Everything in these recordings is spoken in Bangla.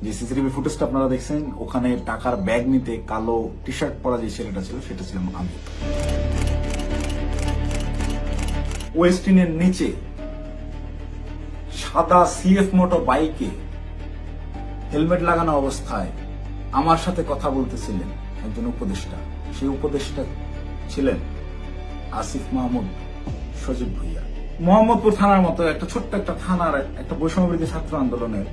যে সিসিটিভি ফুটেজটা আপনারা দেখছেন, ওখানে টাকার ব্যাগ নিতে কালো টি শার্ট পরা যে ছেলেটা ছিল সেটা ছিলাম আমি। ওয়েস্টিনের নিচে সাদা সিএফ মোটো বাইকে হেলমেট লাগানো অবস্থায় আমার সাথে কথা বলতেছিলেন একজন উপদেষ্টা। সেই উপদেষ্টা ছিলেন আসিফ মাহমুদ সজীব ভুইয়া। মোহাম্মদপুর থানার মতো একটা ছোট্ট একটা থানার একটা বৈষম্যবিরোধী ছাত্র আন্দোলনের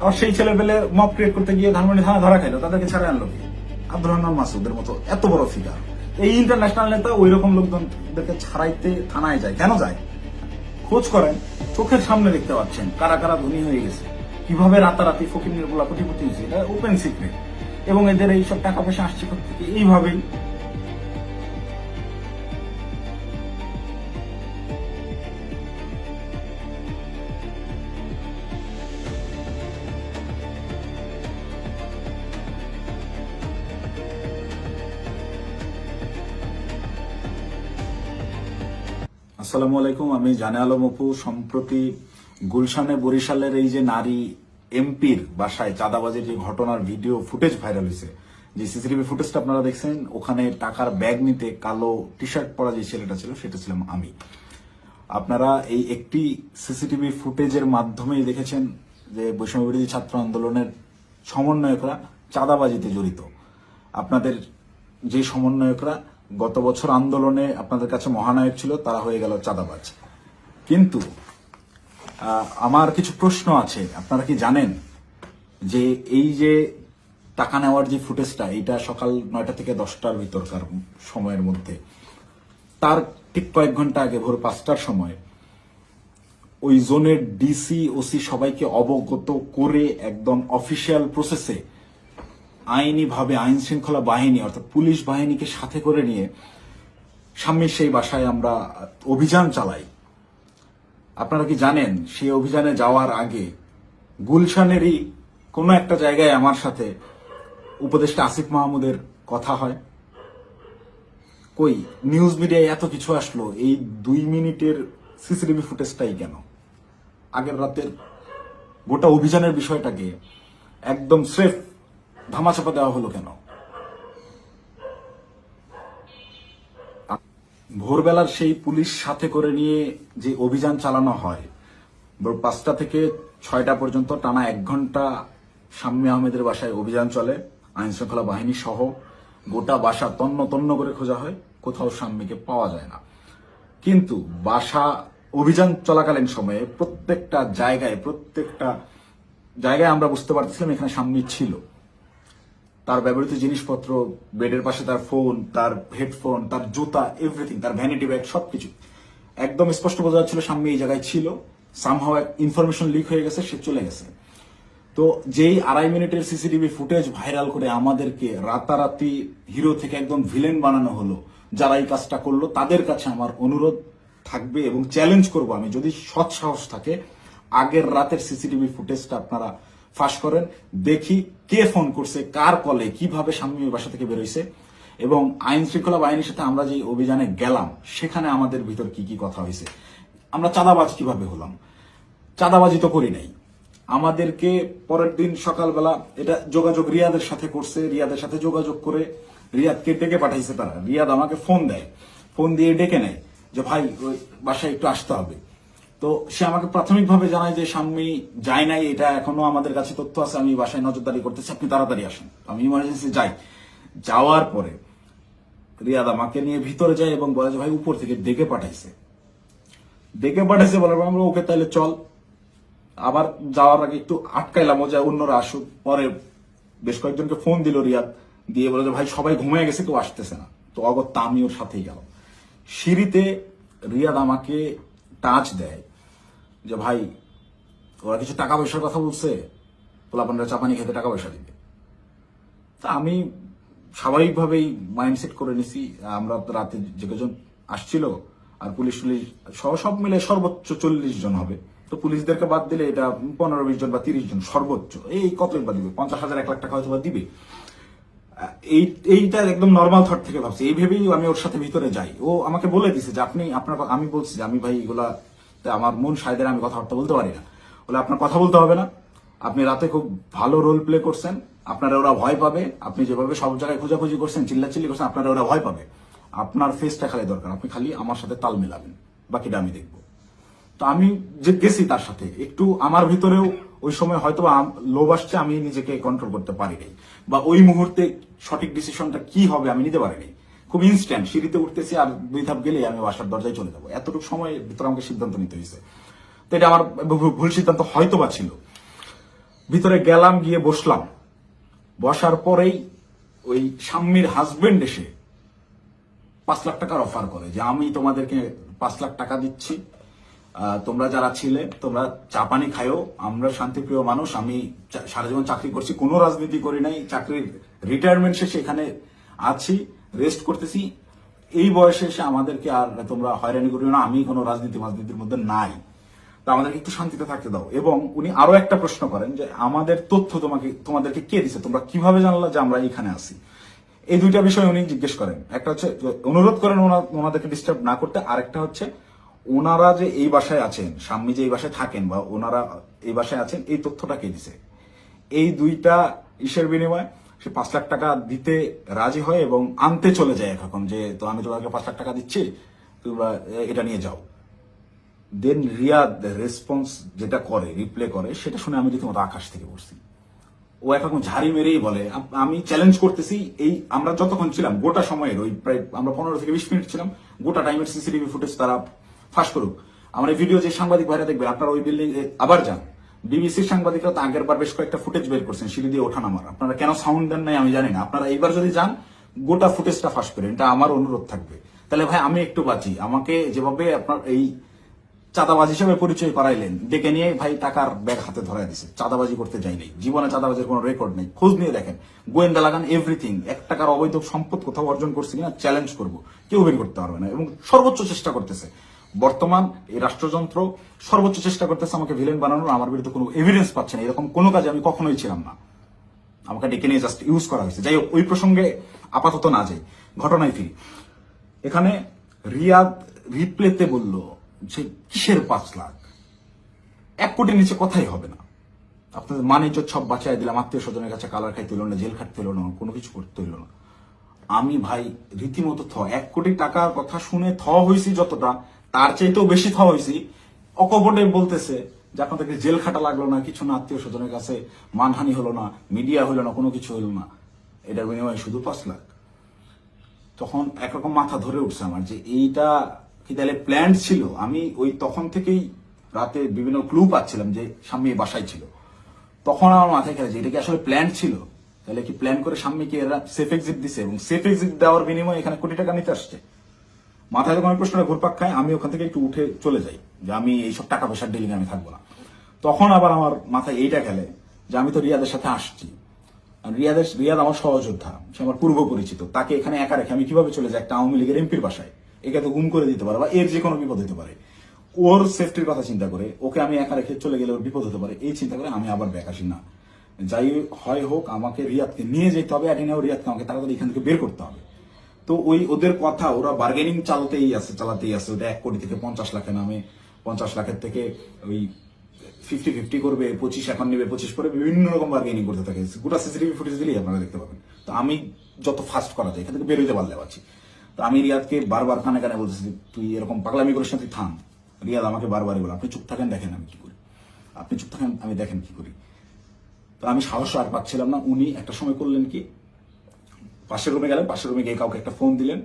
আর সেই ছেলেপেলে মব ক্রিয়েট করতে গিয়ে ধানমন্ডি থানা ধরা খাইলো, তাদেরকে ছাড়ে আনলো কি? আব্দুর রহমান মাসুদের মতো এত বড় ফিগার, এই ইন্টারন্যাশনাল নেতা ওই রকম লোকজনদেরকে ছাড়াইতে থানায় যায় কেন যায়? খোঁজ করেন, চোখের সামনে দেখতে পাচ্ছেন কারা কারা ধনী হয়ে গেছে, কিভাবে রাতারাতি ফকির নির্মলা কোটিপতি হয়েছে, এটা ওপেন সিক্রেট। এবং এদের এইসব টাকা পয়সা আসছে থেকে এইভাবেই। আসসালামু আলাইকুম, আমি জানে আলম অপু। সম্প্রতি গুলশানে বরিশালের এই যে নারী এমপির বাসায় চাঁদাবাজির যে ঘটনার ভিডিও ফুটেজ ভাইরাল হয়েছে, যে সিসিটিভি ফুটেজটা আপনারা দেখছেন, ওখানে টাকার ব্যাগ নিতে কালো টি শার্ট পরা যে ছেলেটা ছিল সেটা ছিলাম আমি। আপনারা এই একটি সিসিটিভি ফুটেজের মাধ্যমেই দেখেছেন যে বৈষম্যবিরোধী ছাত্র আন্দোলনের সমন্বয়করা চাঁদাবাজিতে জড়িত। আপনাদের যে সমন্বয়করা গত বছর আন্দোলনে আপনাদের কাছে মহানায়ক ছিল, তারা হয়ে গেল চাঁদাবাজ। কিন্তু আমার কিছু প্রশ্ন আছে। আপনারা কি জানেন যে এই যে টাকা নেওয়ার যে ফুটেজটা, এটা সকাল 9টা থেকে 10টার ভিতরকার সময়ের মধ্যে, তার ঠিক কয়েক ঘন্টা আগে ভোর 5টার সময় ওই জোনের ডিসি ওসি সবাইকে অবগত করে একদম অফিসিয়াল প্রসেসে আইনিভাবে আইন শৃঙ্খলা বাহিনী অর্থাৎ পুলিশ বাহিনীকে সাথে করে নিয়ে স্বামীর সেই বাসায় আমরা অভিযান চালাই। আপনারা কি জানেন সেই অভিযানে যাওয়ার আগে গুলশানেরই কোনো একটা জায়গায় আমার সাথে উপদেষ্টা আসিফ মাহমুদের কথা হয়? কই নিউজ মিডিয়ায় এত কিছু আসলো, এই 2 মিনিটের সিসিটিভি ফুটেজটাই কেন? আগের রাতের গোটা অভিযানের বিষয়টাকে একদম স্রেফ ধামাচাপা দেওয়া হলো কেন? ভোরবেলার সেই পুলিশ সাথে করে নিয়ে যে অভিযান চালানো হয়, 5টা থেকে 6টা পর্যন্ত টানা 1 ঘন্টা শাম্মী আহমেদের বাসায় অভিযান চলে, আইন শৃঙ্খলা বাহিনী সহ গোটা বাসা তন্ন তন্ন করে খোঁজা হয়, কোথাও শাম্মীকে পাওয়া যায় না। কিন্তু বাসা অভিযান চলাকালীন সময়ে প্রত্যেকটা জায়গায় আমরা বুঝতে পারতেছিলাম এখানে শাম্মী ছিল। তার ব্যবহৃত জিনিসপত্র, বেডের পাশে তার ফোন, তার হেডফোন, তার জুতা, এভরিথিং, তার ভ্যানিটি ব্যাগ, সবকিছু একদম স্পষ্ট বোঝা যাচ্ছিল শাম্মী এই জায়গায় ছিল। সামহাও ইনফরমেশন লিক হয়ে গেছে, সে চলে গেছে। তো যেই 2.5 মিনিটের সিসিটিভি ফুটেজ ভাইরাল করে আমাদেরকে রাতারাতি হিরো থেকে একদম ভিলেন বানানো হলো, যারা এই কাজটা করলো তাদের কাছে আমার অনুরোধ থাকবে এবং চ্যালেঞ্জ করব আমি, যদি সৎ সাহস থাকে আগের রাতের সিসিটিভি ফুটেজটা আপনারা ফাঁস করেন, দেখি কে ফোন করছে, কার কলে, কিভাবে শাম্মীর বাসা থেকে বেরোইছে, এবং আইন শৃঙ্খলা বাহিনীর সাথে আমরা যে অভিযানে গেলাম সেখানে আমাদের ভিতর কি কি কথা হয়েছে, আমরা চাঁদাবাজ কিভাবে হলাম। চাঁদাবাজি তো করি নাই। আমাদেরকে পরের দিন সকালবেলা এটা যোগাযোগ রিয়াদের সাথে করছে, রিয়াদের সাথে যোগাযোগ করে রিয়াদকে ডেকে পাঠাইছে তারা। রিয়াদ আমাকে ফোন দেয়, ফোন দিয়ে ডেকে নেয় যে ভাই ওই বাসায় একটু আসতে হবে। তো সে আমাকে প্রাথমিকভাবে জানায় যে শাম্মী যায় নাই, এটা এখনো আমাদের কাছে তথ্য আছে, আমি বাসায় নজরদারি করতেছি, আপনি তাড়াতাড়ি আসেন। আমি ইমার্জেন্সি যাই। যাওয়ার পরে রিয়াদ আমাকে নিয়ে ভিতরে যায় এবং বলে যে ভাই উপর থেকে ডেকে পাঠাইছে বলার পর আমরা ওকে তাহলে চল। আবার যাওয়ার আগে একটু আটকাইলাম, ও যে অন্যরা আসুক। পরে বেশ কয়েকজনকে ফোন দিল রিয়াদ, দিয়ে বলে যে ভাই সবাই ঘুমিয়ে গেছে, কেউ আসতেছে না। তো অগত্যা আমি ওর সাথেই গেল। সিঁড়িতে রিয়াদ আমাকে টাচ দেয় যে ভাই ওরা কিছু টাকা পয়সার কথা বলছে, পোলাপানরা চাপানি খেতে টাকা পয়সা দিবে। তা আমি স্বাভাবিকভাবেই মাইন্ডসেট করে নিছি, আমরা রাতে যে কজন আসছিল আর পুলিশ সব মিলে সর্বোচ্চ 40 জন হবে। তো পুলিশদেরকে বাদ দিলে এটা 15-20 জন বা 30 জন সর্বোচ্চ। এই কতই বা দিবে, 50,000 1 লাখ টাকা হয়তো বা দিবে। এইটা একদম নর্মাল থট থেকে ভাবছি। এই ভেবেই আমি ওর সাথে ভিতরে যাই। ও আমাকে বলে দিছে যে আমি বলছি যে আমি ভাই এগুলা আমার মন সাইদের আমি কথাবার্তা বলতে পারি না, বলে আপনার কথা বলতে হবে না, আপনি রাতে খুব ভালো রোল প্লে করছেন, আপনারা ওরা ভয় পাবে। আপনি যেভাবে সব জায়গায় খোঁজাখুঁজি করছেন, চিল্লাচিল্লি করছেন, আপনারা ওরা ভয় পাবে। আপনার ফেসটা খালি দরকার, আপনি খালি আমার সাথে তাল মেলাবেন, বাকিটা আমি দেখবো। তো আমি যে গেছি তার সাথে, একটু আমার ভিতরেও ওই সময় হয়তো লোভ আসছে, আমি নিজেকে কন্ট্রোল করতে পারি নাই, বা ওই মুহূর্তে সঠিক ডিসিশনটা কি হবে আমি নিতে পারি নাই। খুব ইনস্ট্যান্ট, সিঁড়িতে উঠতেছি আর 2 ধাপ গেলেই আমি বাসার দরজায় চলে যাবো, এতটুকু সময় ভিতরে আমাকে সিদ্ধান্ত নিতে হয়েছে। তো এটা আমার ভুল সিদ্ধান্ত হয়তো বা ছিল। ভিতরে গেলাম, গিয়ে বসলাম। বসার পরেই ওই স্বামীর হাজবেন্ড এসে 5 লাখ টাকার অফার করে যে আমি তোমাদেরকে 5 লাখ টাকা দিচ্ছি, তোমরা যারা ছিলে তোমরা চা পানি খায়ও, আমরা শান্তিপ্রিয় মানুষ, আমি সারা জীবন চাকরি করছি, কোনো রাজনীতি করি নাই, চাকরির রিটায়ারমেন্ট শেষে এখানে আছি, রেস্ট করতেছি, এই বয়সে এসে আমাদেরকে আর তোমরা হয়রানি করিও না, আমি কোনো রাজনীতির মধ্যে নাই, তো আমাদেরকে একটু শান্তিতে থাকতে দাও। এবং উনি আরো একটা প্রশ্ন করেন যে আমাদের তথ্য তোমাদেরকে কে দিছে, তোমরা কিভাবে জানলা যে আমরা এখানে আছি। এই 2টা বিষয় উনি জিজ্ঞেস করেন। একটা হচ্ছে অনুরোধ করেন ওনাদেরকে ডিস্টার্ব না করতে, আরেকটা হচ্ছে ওনারা যে এই বাসায় আছেন, স্বামী যে এই বাসায় থাকেন বা ওনারা এই বাসায় আছেন, এই তথ্যটা কে দিছে। এই 2টা ইসের বিনিময়ে সে 5 লাখ টাকা দিতে রাজি হয় এবং আনতে চলে যায় একরকম, যে তো আমি তোমাকে 5 লাখ টাকা দিচ্ছি, তোমরা এটা নিয়ে যাও। দেন রিয়াদ রেসপন্স যেটা করে, রিপ্লে করে, সেটা শুনে আমি রীতিমতো আকাশ থেকে পড়ছি। ও একরকম ঝাড়ি মেরেই বলে আমি চ্যালেঞ্জ করতেছি, এই আমরা যতক্ষণ ছিলাম গোটা সময়ের ওই প্রায় আমরা 15 থেকে 20 মিনিট ছিলাম, গোটা টাইমের সিসিটিভি ফুটেজ তারা ফাঁস করুক। আমার এই ভিডিও যে সাংবাদিক ভাইরা দেখবে, আপনারা ওই বিল্ডিং আবার যান, বিবিসির সাংবাদিকরা তো আগের বার বেশ কয়েকটা ফুটেজ বের করছেন সিঁড়ি দিয়ে ওঠা নামার, আপনারা কেন সাউন্ড দেন নাই আমি জানি না। আপনারা এইবার যদি যান গোটা ফুটেজটা ফাঁস করেন, এটা আমার অনুরোধ থাকবে। তাহলে ভাই আমি একটু বাঁচি। আমাকে যেভাবে আপনার এই চাঁদাবাজ হিসেবে পরিচয় করাইলেন, ডেকে নিয়ে ভাই টাকার ব্যাগ হাতে ধরাই দিছে, চাঁদাবাজি করতে যাই নাই, জীবনে চাঁদাবাজির কোনো রেকর্ড নেই, খোঁজ নিয়ে দেখেন, গোয়েন্দা লাগান, এভরিথিং। 1 টাকার অবৈধ সম্পদ কোথাও অর্জন করছে কিনা চ্যালেঞ্জ করব, কেউ বের করতে পারবে না। এবং সর্বোচ্চ চেষ্টা করতেছে বর্তমান এই রাষ্ট্রযন্ত্র, সর্বোচ্চ চেষ্টা করতেছে আমাকে ভিলেন বানানোর। আমার বিরুদ্ধে কোনো এভিডেন্স পাচ্ছে না, এরকম কোনো কাজে আমি কখনোই ছিলাম না, আমাকে ডেকে নিয়ে জাস্ট ইউজ করা হয়েছে। যাই হোক, ওই প্রসঙ্গে আপাতত না যাই, ঘটনায় ফিরি। এখানে রিয়াদ রিপ্লেতে বলল যে কিসের 5 লাখ, 1 কোটির নিচে কথাই হবে না, আপনাদের মানে সব বাঁচাই দিলাম, আত্মীয় স্বজনের কাছে কালার খাইতে হইল না, জেল খাটতে হইল না, কোনো কিছু করতে হইল না। আমি ভাই রীতিমতো 1 কোটি টাকার কথা শুনে হয়েছি যতটা, তার চাইতেও বেশি হয়েছি। অকপটে বলতেছে যে আপনাদেরকে জেল খাটা লাগলো না, কিছু না, আত্মীয় স্বজনের কাছে মানহানি হলো না, মিডিয়া হইলো না, কোনো কিছু হইলো না, এটার বিনিময়ে শুধু 5 লাখ। তখন একরকম মাথা ধরে উঠছে আমার যে এইটা কি তাহলে প্ল্যান ছিল। আমি ওই তখন থেকেই রাতে বিভিন্ন ক্লু পাচ্ছিলাম যে স্বামী বাসায় ছিল। তখন আমার মাথায় খেলে যে এটা কি আসলে প্ল্যান ছিল, তাহলে কি প্ল্যান করে স্বামীকে এরা সেফ এক্সিট দিছে এবং সেফ এক্সিট দেওয়ার বিনিময়ে এখানে কোটি টাকা নিতে আসছে। মাথায় যখন আমি প্রশ্নটা ঘুরপাক খায়, আমি ওখান থেকে একটু উঠে চলে যাই যে আমি এইসব টাকা পয়সার ডিলিং আমি থাকবো না। তখন আবার আমার মাথায় এইটা খেলে যে আমি তো রিয়াদের সাথে আসছি, রিয়াদ আমার সহযোদ্ধা, সে আমার পূর্ব পরিচিত, তাকে এখানে একা রেখে আমি কিভাবে চলে যাই একটা আওয়ামী লীগের এমপির বাসায়? একে তো গুম করে দিতে পারে বা এর যে কোনো বিপদ হতে পারে। ওর সেফটির কথা চিন্তা করে ওকে আমি একা রেখে চলে গেলে ওর বিপদ হতে পারে, এই চিন্তা করে আমি আবার ব্যাক আসি না। যাই হয় হোক, আমাকে রিয়াদকে নিয়ে যেতে হবে, রিয়াদকে আমাকে তাড়াতাড়ি এখান থেকে বের করতে হবে। তো ওই ওদের কথা, ওরা বার্গেনিং চালাতেই আছে। ওটা 1 কোটি থেকে 50 লাখে নামে, 50 লাখের থেকে ওই 50-50 করবে, 25 এখন নেবে, 25 পরে বিভিন্ন রকম বার্গেনিং করতে থাকে। গোটা সিসিটিভি ফুটেজ দিলেই আপনারা দেখতে পাবেন। তো আমি যত ফাস্ট করা যায় এখান থেকে বেরোতে পারলে পারছি। তো আমি রিয়াদকে বারবার কানে কানে বলতেছি তুই এরকম পাগলামি করিস না, তুই থাম। রিয়াদ আমাকে বারবারই বলে আপনি চুপ থাকেন, দেখেন আমি কি করি, আপনি চুপ থাকেন, আমি দেখেন কি করি। তো আমি সাহস আর পাচ্ছিলাম না। উনি একটা সময় করলেন কি, পাশের রুমে গেলেন, পাশের রুমে গিয়ে কাউকে একটা ফোন দিলেন,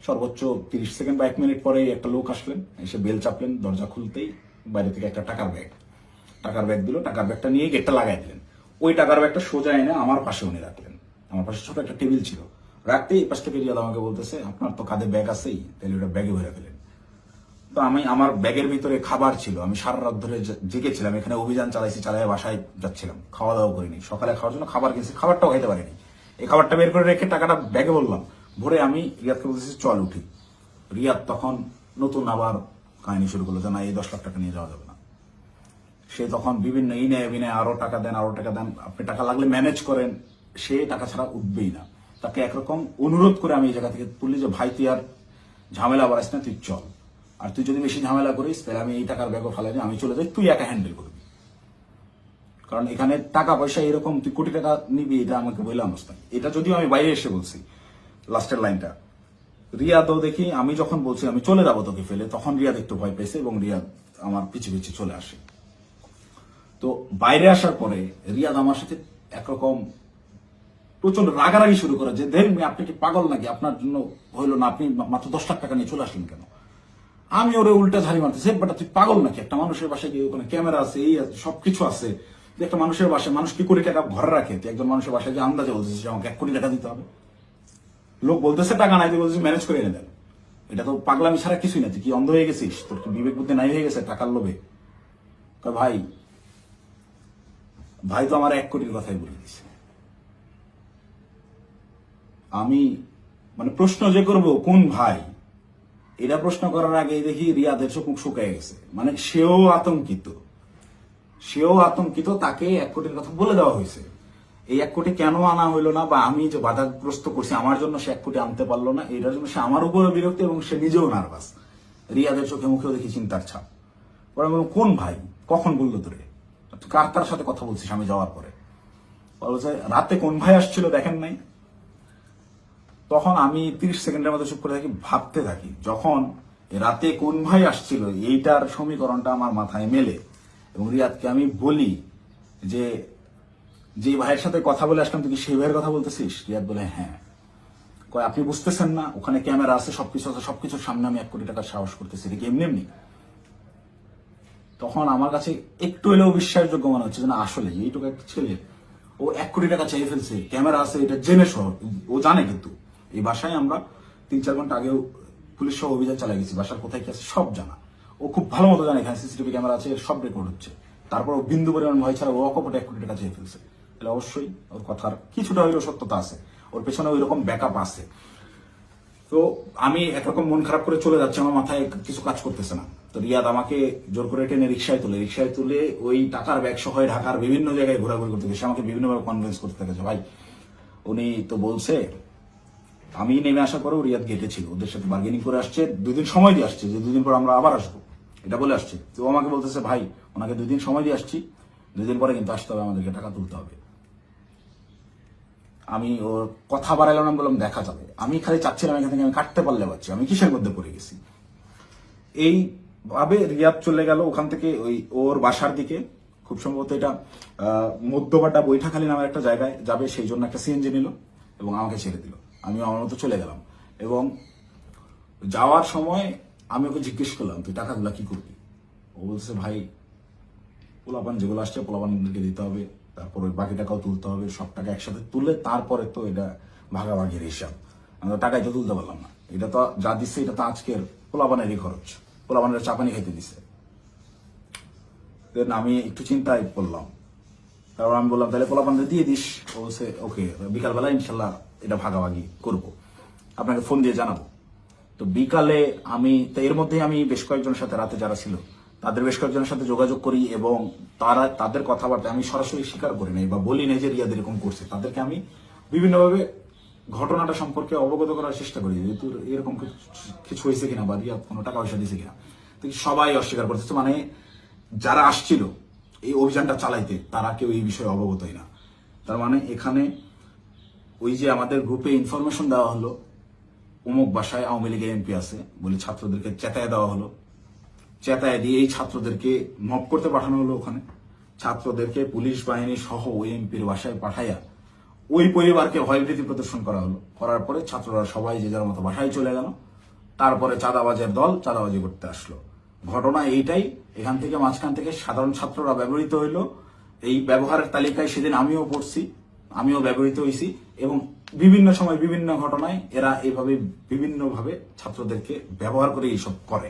সর্বোচ্চ 30 সেকেন্ড বা 1 মিনিট পরে একটা লোক আসলেন, এসে বেল চাপলেন, দরজা খুলতেই বাইরে থেকে একটা টাকার ব্যাগ দিল, টাকার ব্যাগটা নিয়ে গেটটা লাগাই দিলেন। ওই টাকার ব্যাগটা সোজা এনে আমার পাশে উনি রাখলেন, আমার পাশে ছোট একটা টেবিল ছিল, রাখতেই এই পাশ থেকে রিয়াদ আমাকে বলতেছে আপনার তো কাঁধে ব্যাগ আছেই, তাহলে ওটা ব্যাগে ভরে ফেলেন। তো আমি, আমার ব্যাগের ভিতরে খাবার ছিল, আমি সারা রাত ধরে জেগেছিলাম, এখানে অভিযান চালিয়ে বাসায় যাচ্ছিলাম, খাওয়া দাওয়া করিনি, সকালে খাওয়ার জন্য খাবার কিনছি, খাবারটাও খাইতে পারিনি। এই খাবারটা বের করে রেখে টাকাটা ব্যাগে বললাম ভরে, আমি রিয়াদকে বলতেছি চল উঠি। রিয়াদ তখন নতুন আবার কাহিনী শুরু করলো যে না, এই 10 লাখ টাকা নিয়ে যাওয়া যাবে না। সে তখন বিভিন্ন ইনে বিনায় আরো টাকা দেন, আপনি টাকা লাগলে ম্যানেজ করেন, সে টাকা ছাড়া উঠবেই না। তাকে একরকম অনুরোধ করে আমি এই জায়গা থেকে তুলি যে ভাই তুই আর ঝামেলা বাড়াইস না, তুই চল, আর তুই যদি বেশি ঝামেলা করিস তাহলে আমি এই টাকার ব্যাগও ফালাই, আমি চলে যাই, তুই একা হ্যান্ডেল করবি। কারণ এখানে টাকা পয়সা এরকম তুই কোটি টাকা নিবি এটা আমাকে বললাম না। এটা যদিও আমি বাইরে এসে বলছি লাস্টের লাইনটা। রিয়াদও দেখি আমি যখন বলছি আমি চলে যাবো তোকে ফেলে, তখন রিয়াদ একটু ভয় পেয়েছে এবং রিয়াদ আমার পিছে পিছে চলে আসে। তো বাইরে আসার পরে রিয়াদ আমার সাথে একরকম প্রচন্ড রাগারাগি শুরু করে যে দেখুন আপনি কি পাগল নাকি, আপনার জন্য হইলো না, আপনি মাত্র 10 লাখ টাকা নিয়ে চলে আসলেন কেন। আমি ওরে উল্টা ঝাড়ি মারতেছি, বাট তুই পাগল নাকি, একটা মানুষের বাসায় গিয়ে ওখানে ক্যামেরা আছে, এই আছে, সবকিছু আছে, একটা মানুষের বাসায় মানুষ কি কোটি টাকা ঘরে রাখে, তুই একজন মানুষের বাসায় গিয়ে আন্দাজে বলতেছিস যে আমাকে 1 কোটি টাকা দিতে হবে। লোক বলতেছে টাকা নাই, তুই বলছিস ম্যানেজ করে এনে দেন। এটা তো পাগলামি ছাড়া কিছুই না। তুই কি অন্ধ হয়ে গেছিস, তোর কি বিবেক বুদ্ধি নাই হয়ে গেছে টাকার লোভে। ভাই ভাই তো আমার 1 কোটির কথাই বলে দিছে। আমি মানে প্রশ্ন যে করব কোন ভাই, এটা প্রশ্ন করার আগে দেখি রিয়াদের চোখ মুখ শুকায় গেছে। মানে সেও আতঙ্কিত, তাকে 1 কোটির কথা বলে দেওয়া হয়েছে। এই 1 কোটি কেন আনা হইলো না, বা আমি যে বাধাগ্রস্ত করছি আমার জন্য সে 1 কোটি আনতে পারলো না, এটার জন্য সে আমার উপরে বিরক্ত এবং সে নিজেও নার্ভাস। রিয়াদের চোখে মুখেও দেখি চিন্তার ছাপ। পরে বললাম কোন ভাই, কখন বললো তোরে, কার সাথে কথা বলছিস আমি যাওয়ার পরে। বলছে রাতে কোন ভাই আসছিল দেখেন নাই। তখন আমি 30 সেকেন্ডের মতো চুপ করে থাকি, ভাবতে থাকি। যখন রাতে কোন ভাই আসছিল এইটার সমীকরণটা আমার মাথায় মেলে এবং রিয়াদকে আমি বলি যে ভাইয়ের সাথে কথা বলে আসলাম তুই কি সেই ভাইয়ের কথা বলতেছিস। রিয়াদ বলে হ্যাঁ। কয় আপনি বুঝতেছেন না, ওখানে ক্যামেরা আছে, সবকিছু আছে, সবকিছুর সামনে আমি 1 কোটি টাকার সাহস করতেছি, এটা কি এমনি। তখন আমার কাছে একটু হলেও বিশ্বাসযোগ্য মনে হচ্ছে যে না আসলে এইটুকু একটা ছেলে ও 1 কোটি টাকা চেয়ে ফেলছে, ক্যামেরা আছে, এটা জেনে সহ ও জানে। কিন্তু এই বাসায় আমরা 3-4 ঘন্টা আগেও পুলিশ সহ অভিযান চালাই গেছি, বাসার কোথায় কি আছে সব জানা। ও খুব ভালো মতো জানে এখানে সিসিটিভি ক্যামেরা আছে, সব রেকর্ড হচ্ছে। তারপর ও বিন্দু পরিমাণ ভয় ছাড়া ও অকপটে 1 কোটি টাকা চেয়ে ফেলছে। তাহলে অবশ্যই ওর কথার কিছুটা হইলেও সত্যতা আছে, ওর পেছনে ওই রকম ব্যাকআপ আছে। তো আমি একরকম মন খারাপ করে চলে যাচ্ছি, আমার মাথায় কিছু কাজ করতেছে না। তো রিয়াদ আমাকে জোর করে টেনে রিক্সায় তুলে ওই টাকার ব্যাগ সহ ঢাকার বিভিন্ন জায়গায় ঘোরাঘুরি করতে গেছে। আমাকে বিভিন্নভাবে কনভিন্স করতে গেছে, ভাই উনি তো বলছে। আমি নেমে আসার পরেও রিয়াদ গেটে ছিল, ওদের সাথে বার্গেনিং করে আসছে, 2 দিন সময় দিয়ে আসছে যে 2 দিন পর আমরা আবার আসবো, এটা বলে আসছে। তো আমাকে বলতেছে ভাই ওনাকে 2 দিন সময় দিয়ে আসছি, 2 দিন পরে কিন্তু আসতে হবে, আমাদেরকে টাকা তুলতে হবে। আমি ওর কথা বাড়াইলাম না, বললাম দেখা যাবে। আমি খালি চাচ্ছিলাম এখান থেকে আমি কাটতে পারলে পাচ্ছি, আমি কিসের মধ্যে পড়ে গেছি। এইভাবে রিয়াদ চলে গেল ওখান থেকে ওই ওর বাসার দিকে। খুব সম্ভবত এটা মধ্যবাড্ডা বৈঠাখালী নামের একটা জায়গায় যাবে, সেই জন্য একটা সিএনজি নিল এবং আমাকে ছেড়ে দিল। আমি আমার মতো চলে গেলাম এবং যাওয়ার সময় আমি ওকে জিজ্ঞেস করলাম তুই টাকাগুলা কি করবি। ও বলছে ভাই পোলাপান যেগুলো আসছে পোলাপানকে দিতে হবে, তারপর ওই বাকি টাকাও তুলতে হবে, সব টাকা একসাথে তুলে তারপরে তো এটা ভাগাভাগির হিসাব। আমি তো টাকাই তো তুলতে পারলাম না, এটা তো যা দিচ্ছে এটা তো আজকের পোলাপানেরই খরচ, পোলাপানের চাপানি খাইতে দিছে। আমি একটু চিন্তায় পড়লাম, তারপর আমি বললাম তাহলে পোলাপানটা দিয়ে দিস। ও বলছে ওকে, বিকালবেলা ইনশাল্লাহ এটা ভাগাভাগি করবো, আপনাকে ফোন দিয়ে জানাবো। তো বিকালে আমি এর মধ্যে আমি বেশ কয়েকজনের সাথে রাতে যারা ছিল তাদের বেশ কয়েকজনের সাথে যোগাযোগ করি এবং তাদের কথাবার্তা আমি সরাসরি স্বীকার করি নাই বা বলি নাই যে রিয়াদ এরকম করছে। তাদেরকে আমি বিভিন্নভাবে ঘটনাটা সম্পর্কে অবগত করার চেষ্টা করি যে তোর এরকম কিছু হয়েছে কিনা বা রিয়াদ কোনো টাকা পয়সা দিয়েছে কিনা। তো সবাই অস্বীকার করতেছে, মানে যারা আসছিল এই অভিযানটা চালাইতে তারা কেউ এই বিষয়ে অবগতই না। তার মানে এখানে ওই যে আমাদের গ্রুপে ইনফরমেশন দেওয়া হলো অমুক বাসায় আওয়ামী লীগের এমপি আছে বলে ছাত্রদেরকে চেতায় দেওয়া হলো, চেতায় দিয়ে এই ছাত্রদেরকে মব করতে পাঠানো হলো। ওখানে ছাত্রদেরকে পুলিশ বাহিনী সহ ওই এমপির বাসায় পাঠাইয়া ওই পরিবারকে ভয়ভীতি প্রদর্শন করা হলো। করার পরে ছাত্ররা সবাই যে যার মতো বাসায় চলে গেল। তারপরে চাঁদাবাজের দল চাঁদাবাজি করতে আসলো। ঘটনা এইটাই। এখান থেকে মাঝখান থেকে সাধারণ ছাত্ররা ব্যবহৃত হইলো। এই ব্যবহারের তালিকায় সেদিন আমিও পড়ছি, আমিও ব্যবহৃত হয়েছি এবং বিভিন্ন সময় বিভিন্ন ঘটনায় এরা এইভাবে বিভিন্নভাবে ছাত্রদেরকে ব্যবহার করে এইসব করে।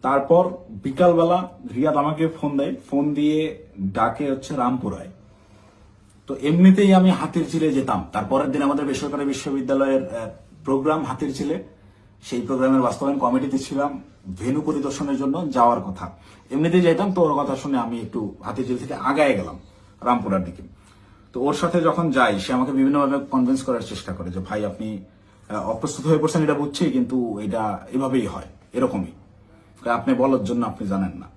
তারপর বিকালবেলা রিয়াদ আমাকে ফোন দেয়, ফোন দিয়ে ডাকে হচ্ছে রামপুরায়। তো এমনিতেই আমি হাতিরঝিলে যেতাম, তারপরের দিন আমাদের বেসরকারি বিশ্ববিদ্যালয়ের প্রোগ্রাম হাতিরঝিলে, সেই প্রোগ্রামের বাস্তবায়ন কমিটিতে ছিলাম, ভেন্যু পরিদর্শনের জন্য যাওয়ার কথা। এমনিতেই যেতাম, তো ওর কথা শুনে আমি একটু হাতিরঝিল থেকে আগায় গেলাম রামপুরার দিকে। তো ওর সাথে যখন যাই সে আমাকে বিভিন্নভাবে কনভিন্স করার চেষ্টা করে যে ভাই আপনি অপ্রস্তুত হয়ে পড়ছেন এটা বুঝছি, কিন্তু এটা এভাবেই হয়, এরকমই, আপনি বলার জন্য আপনি জানেন না।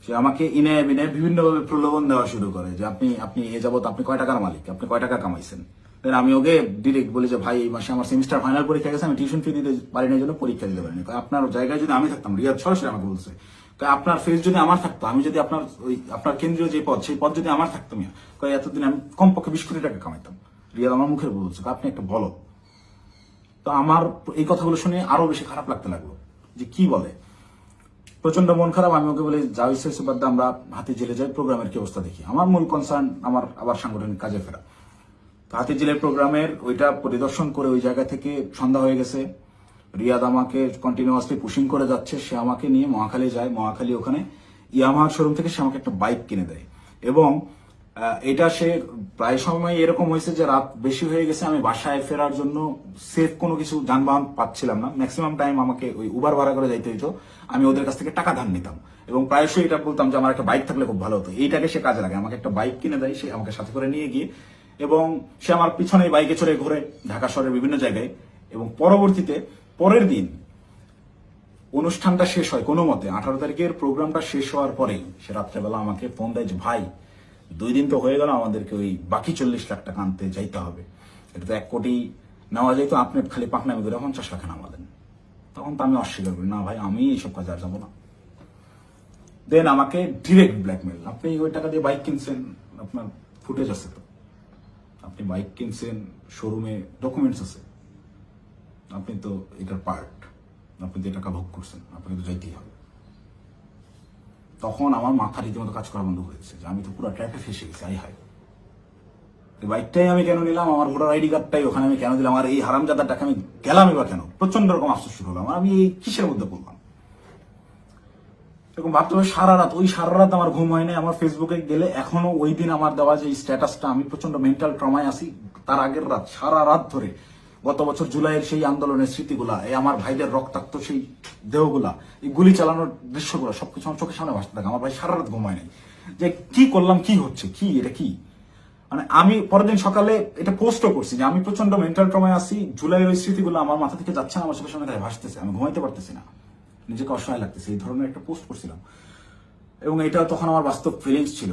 সে আমাকে ইনে বিনে বিভিন্নভাবে প্রলোভন দেওয়া শুরু করে যে আপনি আপনি এ যাবত আপনি কয় টাকার মালিক, আপনি কয় টাকা কামাইছেন। দেন আমি ওকে ডিরেক্ট বলি যে ভাই এই মাসে আমার সেমিস্টার ফাইনাল পরীক্ষা গেছে, আমি টিউশন ফি দিতে পারি না, জন্য পরীক্ষা দিতে পারিনি। আপনার জায়গায় যদি আমি থাকতাম, রিয়াদ সরাসরি আমাকে বলছে, আপনার ফেস যদি আমার থাকতো, আমি যদি আপনার ওই আপনার কেন্দ্রীয় যে পদ, সেই পদ যদি আমার থাকতো, এতদিন আমি কমপক্ষে 20 কোটি টাকা কামাইতাম। রিয়াদ আমার মুখের বলছে আপনি একটা বলো। তো আমার এই কথাগুলো শুনে আরো বেশি খারাপ লাগতে লাগলো যে কি বলে, প্রচন্ড মন খারাপ। আমি ওকে বলি যা হয়েছে বাদ দে, আমরা হাতির জেলে যাই, প্রোগ্রামের কি অবস্থা দেখি। আমার মূল কনসার্ন আমার আবার সাংগঠনিক কাজে ফেরা। তো হাতির জেলের প্রোগ্রামের ওইটা পরিদর্শন করে ওই জায়গা থেকে সন্ধ্যা হয়ে গেছে। রিয়াদ আমাকে কন্টিনিউয়াসলি পুশিং করে যাচ্ছে, সে আমাকে নিয়ে মহাখালী যায়। মহাখালী ওখানে ইয়ামাহার শোরুম থেকে সে আমাকে একটা বাইক কিনে দেয় এবং এটা সে প্রায় সময় এরকম হয়েছে যে রাত বেশি হয়ে গেছে, আমি বাসায় ফেরার জন্য সেফ কোনো কিছু যানবাহন পাচ্ছিলাম না। ম্যাক্সিমাম টাইম আমাকে ওই উবার ভাড়া করে যাইতে হইতো। আমি ওদের কাছ থেকে টাকা ধার নিতাম এবং প্রায়শই এটা বলতাম যে আমার একটা বাইক থাকলে খুব ভালো হতো। এইটাকে সে কাজে লাগে, আমাকে একটা বাইক কিনে দেয় সে, আমাকে সাথে করে নিয়ে গিয়ে, এবং সে আমার পিছনে বাইকে চড়ে ঘুরে ঢাকা শহরের বিভিন্ন জায়গায়। এবং পরবর্তীতে পরের দিন অনুষ্ঠানটা শেষ হয় কোনো মতে, 18 তারিখের প্রোগ্রামটা শেষ হওয়ার পরেই সে রাত্রেবেলা আমাকে ফোন দেয় যে ভাই 2 দিন তো হয়ে গেল, আমাদেরকে ওই বাকি 40 লাখ টাকা আনতে যাইতে হবে, এটা তো 1 কোটি নেওয়া যেত, আপনি খালি পাকনামি করে 50 লাখে নামা দেন। তখন তো আমি অস্বীকার করি, না ভাই আমি এইসব কাজে আর যাবো না। দেন আমাকে ডিরেক্ট ব্ল্যাকমেল, আপনি ওই টাকা দিয়ে বাইক কিনছেন, আপনার ফুটেজ আছে তো, আপনি বাইক কিনছেন, শোরুমে ডকুমেন্টস আছে, আপনি তো এটার পার্ট, আপনি যে টাকা ভোগ করছেন আপনাকে তো যাইতেই হবে। তখন আমার মাথা রীতিমতো কাজ করা বন্ধ হয়েছে যে আমি তো পুরো ট্র্যাপে ফেসে গেছি। আই হাই, বাইকটাই আমি কেন নিলাম, আমার ভোটার আইডি কার্ডটাই ওখানে আমি কেন দিলাম, আর এই হারামজাদার টাকা আমি গেলামই বা কেন। প্রচন্ড রকম আফসোস শুরু হলাম, আমি এই কিসের মধ্যে পড়লাম এরকম ভাবতে হবে। সারা রাত আমার ঘুম হয় না। আমার ফেসবুকে গেলে এখনো ওই দিন আমার দেওয়া যে স্ট্যাটাসটা, আমি প্রচন্ড মেন্টাল ট্রমায় আছি। তার আগের রাত সারা রাত ধরে গত বছর জুলাইয়ের সেই আন্দোলনের স্মৃতিগুলা, এই আমার ভাইদের রক্তাক্ত সেই দেহগুলা, এই গুলি চালানোর দৃশ্যগুলো সবকিছু আমার চোখের সামনে ভাসতে থাকে। আমার ভাই সারা রাত ঘুমায় নাই যে কি করলাম, কি হচ্ছে, কি এটা কি। মানে আমি পরের দিন সকালে এটা পোস্টও করছি যে আমি প্রচন্ড মেন্টাল ট্রমায় আছি, জুলাইয়ের ওই স্মৃতিগুলো আমার মাথা থেকে যাচ্ছে না, আমার চোখের সামনে ভাসতেছে, আমি ঘুমাইতে পারতেছি না, নিজেকে অসহায় লাগতেছে। এই ধরনের একটা পোস্ট করছিলাম এবং এটা তখন আমার বাস্তব ফিলিংস ছিল।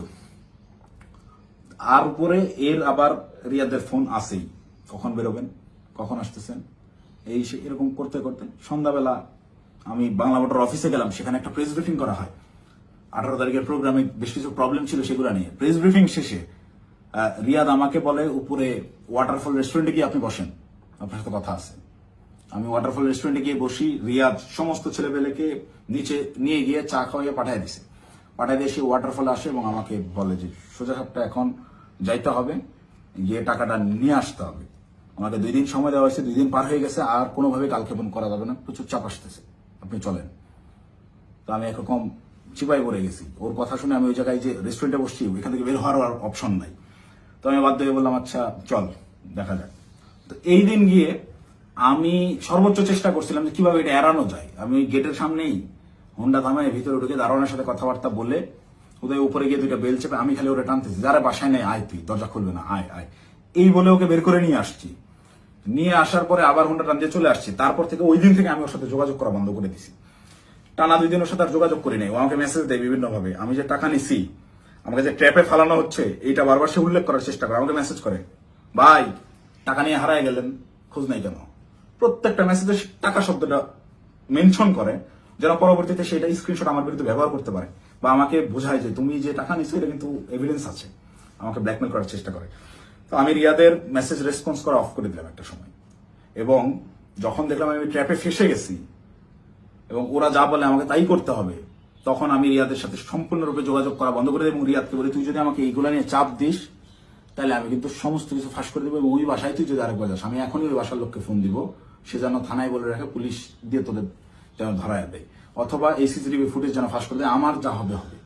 আর উপরে এর আবার রিয়াদের ফোন আসেই, কখন বেরোবেন, কখন আসতেছেন, এই এরকম করতে করতে সন্ধ্যাবেলা আমি বাংলা মোটর অফিসে গেলাম। সেখানে একটা প্রেস ব্রিফিং করা হয় 18 তারিখের প্রোগ্রামে, বেশ কিছু প্রবলেম ছিল সেগুলো নিয়ে। প্রেস ব্রিফিং শেষে রিয়াদ আমাকে বলে উপরে ওয়াটারফল রেস্টুরেন্টে গিয়ে আপনি বসেন, আপনার সাথে কথা আছে। আমি ওয়াটারফল রেস্টুরেন্টে গিয়ে বসি। রিয়াদ সমস্ত ছেলেপেলেকে নিচে নিয়ে গিয়ে চা খাওয়াইয়ে পাঠিয়ে দিছে। পাঠিয়ে দিয়ে সে ওয়াটারফলে আসে এবং আমাকে বলে যে সোজা সাপটা এখন যাইতে হবে, গিয়ে টাকাটা নিয়ে আসতে হবে। আমাকে 2 দিন সময় দেওয়া হয়েছে, 2 দিন পার হয়ে গেছে, আর কোনোভাবে কালক্ষেপণ করা যাবে না, প্রচুর চাপ আসতেছে, আপনি চলেন। তো আমি একরকম চিপাই পড়ে গেছি। ওর কথা শুনে আমি ওই জায়গায় যে রেস্টুরেন্টে বসছি, ওইখান থেকে বের হওয়ার আর অপশন নাই। তো আমি বাধ্য হয়ে বললাম আচ্ছা চল দেখা যাক। তো এই দিন গিয়ে আমি সর্বোচ্চ চেষ্টা করছিলাম যে কিভাবে এটা এড়ানো যায়। আমি ওই গেটের সামনেই হোন্ডা থামায় ভিতরে ঢুকে দারোয়ানের সাথে কথাবার্তা বলে ওদের উপরে গিয়ে 2টা বেল চেপে আমি খালি ওটা টানতেছি, যারা বাসায় নেই আয়, তুই দরজা খুলবে না, আয় আয়, এই বলে ওকে বের করে নিয়ে আসছি। নিয়ে আসার পরে আবার হোন্ডা টান দিয়ে চলে আসছি। তারপর থেকে ওই দিন থেকে আমি ওর সাথে যোগাযোগ করা বন্ধ করে দিছি। টানা 2 দিন ওর সাথে আর যোগাযোগ করি নাই। ও আমাকে মেসেজ দেয় বিভিন্ন ভাবে, আমি যে টাকা নিছি, আমাকে যে ট্র্যাপে ফালানো হচ্ছে এইটা বারবার সে উল্লেখ করার চেষ্টা করে। আমাকে মেসেজ করে, ভাই টাকা নিয়ে হারায় গেলেন, খোঁজ নাই কেন। প্রত্যেকটা মেসেজে টাকা শব্দটা মেনশন করে, যেন পরবর্তীতে সেটা স্ক্রিনশট আমার বিরুদ্ধে ব্যবহার করতে পারে বা আমাকে বোঝায় যে তুমি যে টাকা নিছো এটা কিন্তু এভিডেন্স আছে। আমাকে ব্ল্যাকমেল করার চেষ্টা করে। তো আমি রিয়াদের মেসেজ রেসপন্স করা অফ করে দিলাম একটা সময়। এবং যখন দেখলাম আমি ট্র্যাপে ফেসে গেছি এবং ওরা যা বলে আমাকে তাই করতে হবে, তখন আমি রিয়াদের সাথে সম্পূর্ণরূপে যোগাযোগ করা বন্ধ করে দিই এবং রিয়াদকে বলি তুই যদি আমাকে এইগুলো নিয়ে চাপ দিস তাহলে আমি কিন্তু সমস্ত কিছু ফাঁস করে দেবো এবং ওই বাসায় তুই যদি আরেকবার যাস, আমি এখনই ওই বাসার লোককে ফোন দিব, সে যেন থানায় বলে রাখে, পুলিশ দিয়ে তোদের যেন ধরায় দেয়, অথবা এই সিসিটিভি ফুটেজ যেন ফাঁস করে দেয়, আমার যা হবে হবে,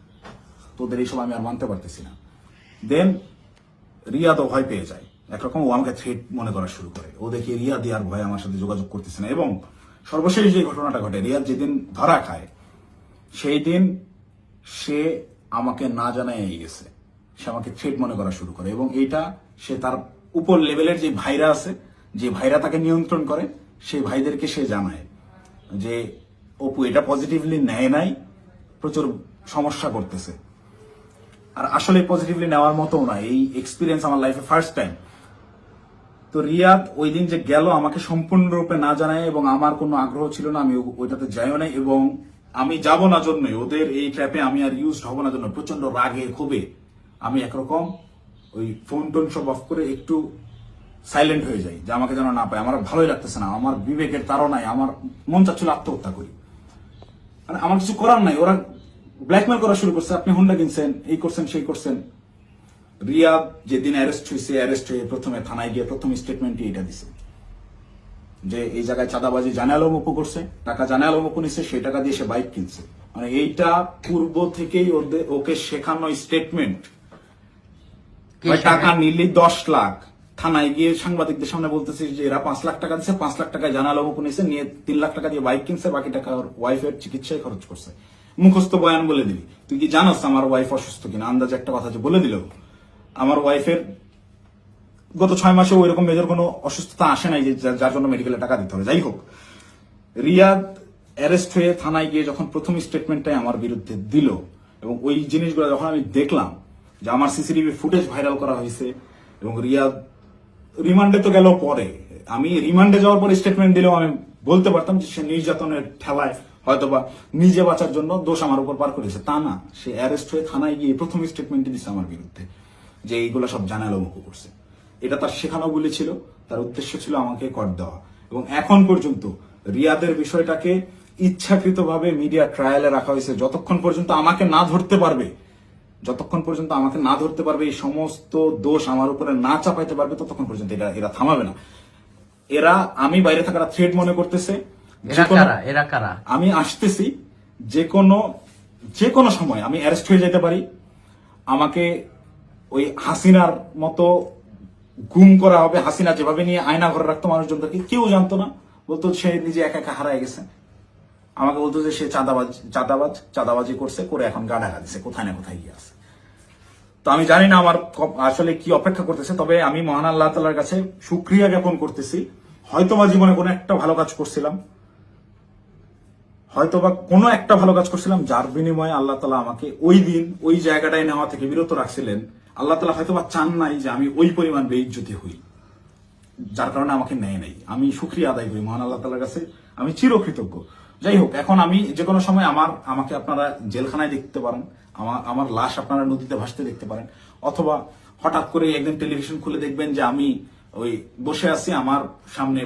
তোদের এইসব আমি আর মানতে পারতেছি না। দেন রিয়াদও ভয় পেয়ে যায়, একরকম ও আমাকে থ্রেট মনে করা শুরু করে। ও দেখি রিয়াদ আর ভয় আমার সাথে যোগাযোগ করতেছে না। এবং সর্বশেষ যে ঘটনাটা ঘটে, রিয়াদ যেদিন ধরা খায় সেই দিন সে আমাকে না জানায় গেছে, সে আমাকে থ্রেট মনে করা শুরু করে। এবং এইটা সে তার উপর লেভেলের যে ভাইরা আছে, যে ভাইরা তাকে নিয়ন্ত্রণ করে, সেই ভাইদেরকে সে জানায় যে অপু এটা পজিটিভলি নেয় নাই, প্রচুর সমস্যা করতেছে। আর আসলে পজিটিভলি নেওয়ার মতো না, এই এক্সপিরিয়েন্স আমার লাইফে ফার্স্ট টাইম। তো রিয়াদ ওই দিন যে গেল আমাকে সম্পূর্ণরূপে না জানায়, এবং আমার কোনো আগ্রহ ছিল না, আমি ওইটাতে যাইও নাই, এবং আমি যাব না জন্যই, ওদের এই ট্র্যাপে আমি আর ইউজ হব না জন্য প্রচন্ড রাগে ক্ষোভে আমি একরকম ওই ফোন টোন সব অফ করে একটু সাইলেন্ট হয়ে যাই, যে আমাকে যেন না পায়। আমার ভালোই লাগতেছে না, আমার বিবেকের তাড়নায় আমার মন চাচ্ছিল আত্মহত্যা করি। মানে আমার কিছু করার নাই, ওরা ব্ল্যাকমেল করা শুরু করছে, আপনি হুন্ডা কিনছেন, এই করছেন সেই করছেন। রিয়াদ যেদিন অ্যারেস্ট হয়ে প্রথমে থানায় গিয়ে প্রথম স্টেটমেন্টই এটা দিছে যে এই জায়গায় চাঁদাবাজি জানে আলম অপু করছে, টাকা জানে আলম অপু নিছে, সেই টাকা দিয়ে সে বাইক কিনছে। মানে এইটা পূর্ব থেকেই ওকে শেখানো স্টেটমেন্ট। টাকা নিলে 10 লাখ, থানায় গিয়ে সাংবাদিকদের সামনে বলতেছে যে এরা 5 লাখ টাকা দিচ্ছে, 5 লাখ টাকায় জানা আলম অপু নিছে, নিয়ে 3 লাখ টাকা দিয়ে বাইক কিনছে, বাকি টাকা ওর ওয়াইফের চিকিৎসায় খরচ করছে। মুখস্থ বয়ান বলে দিবি, তুই কি জানাস আমার ওয়াইফ অসুস্থ কিনা? আন্দাজ একটা কথা যে বলে দিল। আমার ওয়াইফের গত 6 মাসে ওইরকম মেজর কোনো অসুস্থতা আসে নাই যে যার জন্য মেডিকেলে টাকা দিতে হবে। যাই হোক, রিয়াদ অ্যারেস্ট হয়ে থানায় গিয়ে যখন প্রথম স্টেটমেন্টটাই আমার বিরুদ্ধে দিল, এবং ওই জিনিসগুলো যখন আমি দেখলাম যে আমার সিসিটিভি ফুটেজ ভাইরাল করা হয়েছে, এবং রিয়াদ রিমান্ডে তো গেল পরে, আমি রিমান্ডে যাওয়ার পর স্টেটমেন্ট দিলেও আমি বলতে পারতাম যে সে নির্যাতনের ঠেলায় হয়তোবা নিজে বাঁচার জন্য দোষ আমার উপর পার করেছে। তা না, সে অ্যারেস্ট হয়ে থানায় গিয়ে প্রথম স্টেটমেন্টই দিচ্ছে আমার বিরুদ্ধে যে এইগুলো সব জানালো মুখ করছে। এটা তার শেখানো বলে ছিল, তার উদ্দেশ্য ছিল আমাকে কর দেওয়া। এবং এখন পর্যন্ত রিয়াদের বিষয়টাকে ইচ্ছাকৃতভাবে মিডিয়া ট্রায়ালে রাখা হয়েছে, যতক্ষণ পর্যন্ত আমাকে না ধরতে পারবে, এই সমস্ত দোষ আমার উপরে না চাপাইতে পারবে, ততক্ষণ পর্যন্ত এরা থামাবে না। এরা আমি বাইরে থাকার থ্রেড মনে করতেছে। আমি আসতেছি, যে কোনো সময় আমি অ্যারেস্ট হয়ে যেতে পারি, আমাকে ওই হাসিনার মতো গুম করা হবে। হাসিনা যেভাবে নিয়ে আয়না ঘরে রাখতো মানুষজনদেরকে, কেউ জানতো না, বলতো সে নিজে একা একা হারায় গেছে। আমাকে বলতো যে সে চাঁদাবাজি করছে, করে এখন গা ঢাকা দিছে, কোথায় না কোথায় গিয়ে আছে। তো আমি জানি না আমার আসলে কি অপেক্ষা করতেছে, তবে আমি মহান আল্লাহ তাআলার কাছে শুকরিয়া জ্ঞাপন করতেছি। হয়তোবা জীবনে কোনো একটা ভালো কাজ করছিলাম, যার বিনিময়ে আল্লাহ তাআলা আমাকে ওই দিন ওই জায়গাটায় নেওয়া থেকে বিরত রাখছিলেন। আল্লাহ তাআলা হয়তোবা চান নাই যে আমি ওই পরিমাণ বেইজ্জতি হই, যার কারণে আমাকে নেয় নাই। আমি শুকরিয়া আদায় করি মহান আল্লাহ তাআলার কাছে, আমি চিরকৃতজ্ঞ। যাই হোক, এখন আমি যে কোনো সময় আমাকে আপনারা জেলখানায় দেখতে পারেন, আমার লাশ আপনারা নদীতে ভাসতে দেখতে পারেন, অথবা হঠাৎ করে একদিন টেলিভিশন খুলে দেখবেন যে আমি ওই বসে আছি, আমার সামনে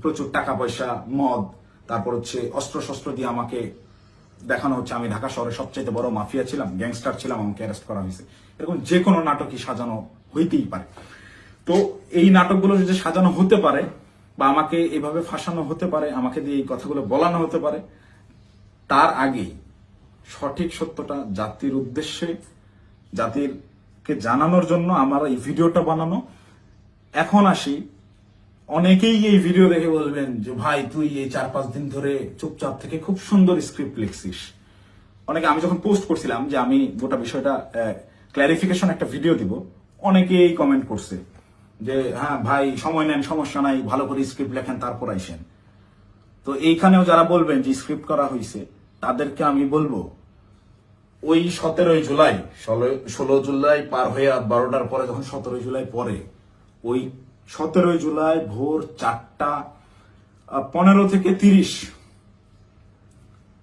প্রচুর টাকা পয়সা, মদ, তারপর হচ্ছে অস্ত্র শস্ত্র দিয়ে আমাকে দেখানো হচ্ছে আমি ঢাকা শহরের সবচাইতে বড় মাফিয়া ছিলাম, গ্যাংস্টার ছিলাম, আমাকে অ্যারেস্ট করা হয়েছে। এরকম যে কোনো নাটকই সাজানো হইতেই পারে। তো এই নাটকগুলো যদি সাজানো হতে পারে, বা আমাকে এভাবে ফাঁসানো হতে পারে, আমাকে দিয়ে এই কথাগুলো বলানো হতে পারে, তার আগেই সঠিক সত্যটা জাতির উদ্দেশ্যে, জাতিরকে জানানোর জন্য আমার এই ভিডিওটা বানানো। এখন আসি, অনেকেই এই ভিডিও দেখে বলবেন যে ভাই তুই এই 4-5 দিন ধরে চুপচাপ থেকে খুব সুন্দর স্ক্রিপ্ট লিখছিস। অনেকে, আমি যখন পোস্ট করছিলাম যে আমি গোটা বিষয়টা ক্ল্যারিফিকেশন একটা ভিডিও দিব, অনেকেই কমেন্ট করছে যে হ্যাঁ ভাই সময় নেন, সমস্যা নাই, ভালো করে স্ক্রিপ্ট লেখেন তারপর আইসেন। তো এইখানেও যারা বলবেন যে স্ক্রিপ্ট করা হয়েছে, তাদেরকে আমি বলবো ওই 17 জুলাই 16 জুলাই পার হয়ে 12টার পরে, যখন 17 জুলাই পরে, ওই 17 জুলাই ভোর 4:15 থেকে 30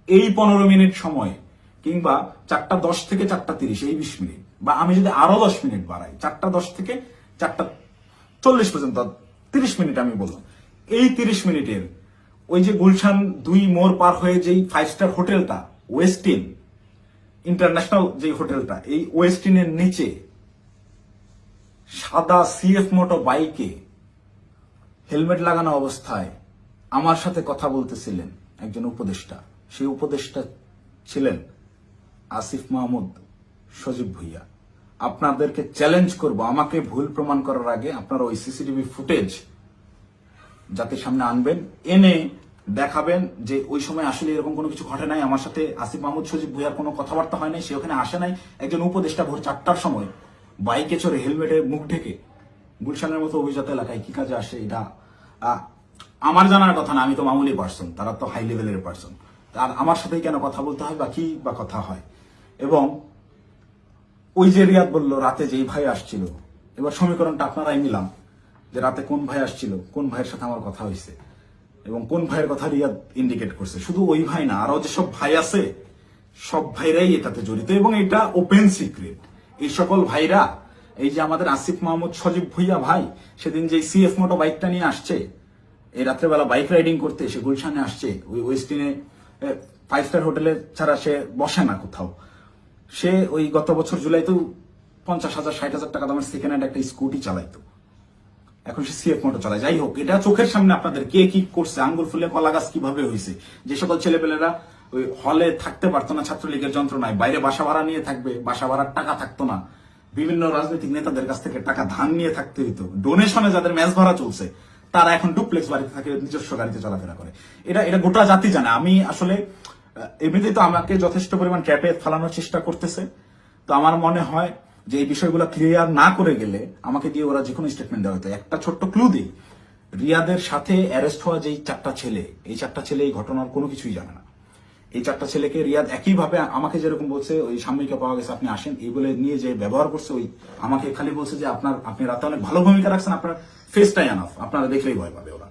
এই 15 মিনিট সময়, কিংবা 4:10 থেকে 4:30 এই 20 মিনিট, বা আমি যদি আরো 10 মিনিট বাড়াই, 4:10 থেকে 4:40 পর্যন্ত 30 মিনিট আমি বললাম, এই 30 মিনিটের ওই যে গুলশান 2 মোড় পার হয়ে যেই 5 স্টার হোটেলটা, ওয়েস্টিন ইন্টারন্যাশনাল যে হোটেলটা, এই ওয়েস্টিনের নিচে সাদা সিএফ মোটো বাইকে হেলমেট লাগানো অবস্থায় আমার সাথে কথা বলতেছিলেন একজন উপদেষ্টা। সেই উপদেষ্টা ছিলেন আসিফ মাহমুদ সজীব ভুইয়া। আপনাদেরকে চ্যালেঞ্জ করব, আমাকে ভুল প্রমাণ করার আগে আপনারা ওই সিসিটিভি ফুটেজ জাতির সামনে আনবেন, এনে দেখাবেন যে ওই সময় আসলে এরকম কোনো কিছু ঘটে নাই, আমার সাথে আসিফ মাহমুদ সজীব ভুইয়ার কোনো কথাবার্তা হয় নাই, সে ওখানে আসে নাই। একজন উপদেষ্টা ভোর 4টার সময় বাইকে চড়ে হেলমেটে মুখ ঢেকে গুলশানের মতো অভিজাত এলাকায় কি কাজে আসে, এটা আমার জানার কথা না। আমি তো মামুলি পার্সন, তারা তো হাই লেভেলের পার্সন। আর আমার সাথেই কেন কথা বলতে হয় বা কি বা কথা হয়, এবং ওই যে রিয়াদ বললো রাতে যেই ভাই আসছিল, এবার সমীকরণটা আপনারাই মিলাম যে রাতে কোন ভাই আসছিল, কোন ভাইয়ের সাথে আমার কথা হয়েছে এবং কোন ভাইয়ের কথা রিয়াদ ইন্ডিকেট করছে। শুধু ওই ভাই না, আরো যেসব ভাই আছে সব ভাইরাই এটাতে জড়িত এবং এটা ওপেন সিক্রেট। এই সকল ভাইরা, এই যে আমাদের আসিফ মাহমুদ সজীব ভুইয়া ভাই সেদিন যে সিএফ মোটো বাইকটা নিয়ে আসছে, এই রাত্রেবেলা বাইক রাইডিং করতে সে গুলশানে আসছে, ওই ওয়েস্টিনে 5 স্টার হোটেলে ছাড়া সে বসে না কোথাও। সে ওই গত বছর জুলাইতেও 50,000 60,000 টাকা দামের সেকেন্ড হ্যান্ড একটা স্কুটি চালাইতো, এখন সে সিএফ মোটর চালায়। যাই হোক, এটা চোখের সামনে আপনাদের কে কি করছে, আঙ্গুল ফুলে কলা গাছ কিভাবে হয়েছে। যে সকল ছেলেপেলেরা ওই হলে থাকতে পারতো না ছাত্রলীগের যন্ত্রণায়, বাইরে বাসা ভাড়া নিয়ে থাকবে, বাসা ভাড়ার টাকা থাকতো না, বিভিন্ন রাজনৈতিক নেতাদের কাছ থেকে টাকা ধান নিয়ে থাকতে হইতো, ডোনেশনে যাদের ম্যাচ ভরা চলছে তারা এখন ডুপ্লেক্স বাড়িতে থাকে, নিজস্ব গাড়িতে চলাফেরা করে। এটা গোটা জাতি জানে। আমি আসলে এমনিতেই তো আমাকে যথেষ্ট পরিমাণ ট্র্যাপে ফেলানোর চেষ্টা করতেছে, তো আমার মনে হয় যে এই বিষয়গুলো ক্লিয়ার না করে গেলে আমাকে দিয়ে ওরা যে কোনো স্টেটমেন্ট দেওয়া হতো। একটা ছোট্ট ক্লু দিই, রিয়াদের সাথে অ্যারেস্ট হওয়া যেই 4টা ছেলে, এই 4টা ছেলে এই ঘটনার কোনো কিছুই জানে না। এই 4টা ছেলেকে রিয়াদ একইভাবে আমাকে যেরকম বলছে ওই সাময়িকা পাওয়া গেছে আপনি আসেন এই বলে নিয়ে যে ব্যবহার করছে, ওই আমাকে খালি বলছে যে আপনি রাতে অনেক ভালো ভূমিকা রাখছেন, আপনার ফেসটাই আনাফ, আপনারা দেখলেই ভয় পাবে ওরা।